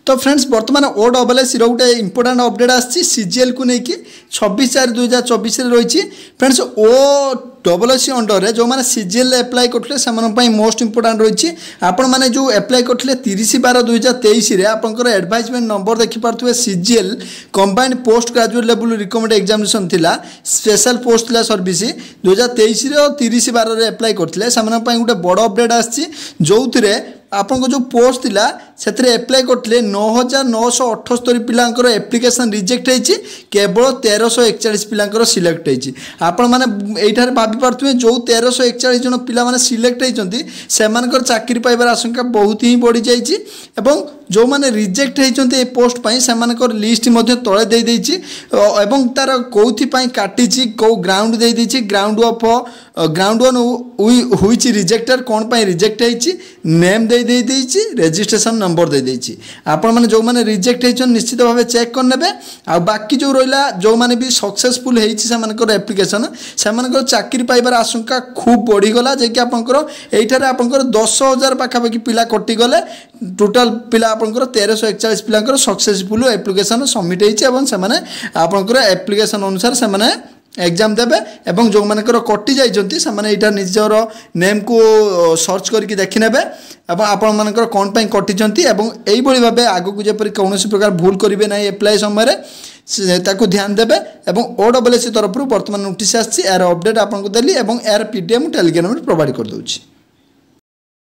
तो फ्रेंड्स बर्तमान OSS गोटे इंपोर्टाट अपडेट आसी सीजीएल को लेकिन 26/4/2024 रही फ्रेंड्स OSS अंडर जो मैंने सीजीएल एप्लाई करते से मोस्ट इंपोर्टाट रही आपण मैंने जो एप्लाई करते 30/12/2023 आपंकर एडभाइजमेंट नंबर देखिपे CGL combined post graduate level recommend examination थिला स्पेशल पोस्ट थिला सर्विस 2023 और 30/12 एप्लाई करते गोटे बड़ अपडेट आसी जो आपन को जो पोस्ट थिला से एप्लाई करते 9,978 पिलांकर एप्लिकेशन रिजेक्ट होती केवल 1,341 पिलांकर सिलेक्ट होती आपण मैंने ये भाभी पारे जो 1,341 जन पिला माने सिलेक्ट होती से चाकरी पाइबार आशंका बहुत ही बढ़ी जाइए एवं जो मैंने रिजेक्ट होती पोस्ट पाई से लिस्ट तले दे देछि एवं तार कौथिपाई काटिछि कौ ग्राउंड दे देछि ग्राउंड ऑफ ग्राउंड वन हुई रिजेक्टर कौन पाई रिजेक्ट होती नेम दे देछि रजिस्ट्रेशन नंबर दे देछि आपण माने जो माने रिजेक्ट होइछन निश्चित भाव चेक कर नेबे आ बाकी जो रहिला जो माने भी सक्सेसफुल होइछि से मानकर एप्लिकेशन से मानकर चाकरी पाइबार आशंका खूब बढ़ी गला जे कि आपनकर एठारे आपनकर 10,000 पाखापाखि पिला कटि गले टोटल पिला आपनकर 1,341 पिलांकर सक्सेसफुल एप्लिकेशन सबमिट होइछि एवं से माने आपनकर एप्लिकेशन अनुसार से माने एग्जाम देबे एवं जो मानकर कटि जाइछन्ति से माने एटा निजर नेम को सर्च करके देखि नेबे एवं आपण मानकर कोन पई कटिछन्ति एवं एई भली भाबे आगु को जेपरि कोनोसी प्रकार भूल करिवे नै एप्लाई समय रे ताकू ध्यान देबे एवं OSS तरफ वर्तमान नोटिस आछि यार अपडेट आपन को देली एवं यार पीडीएफ टेलीग्राम में प्रोवाइड कर दोछि।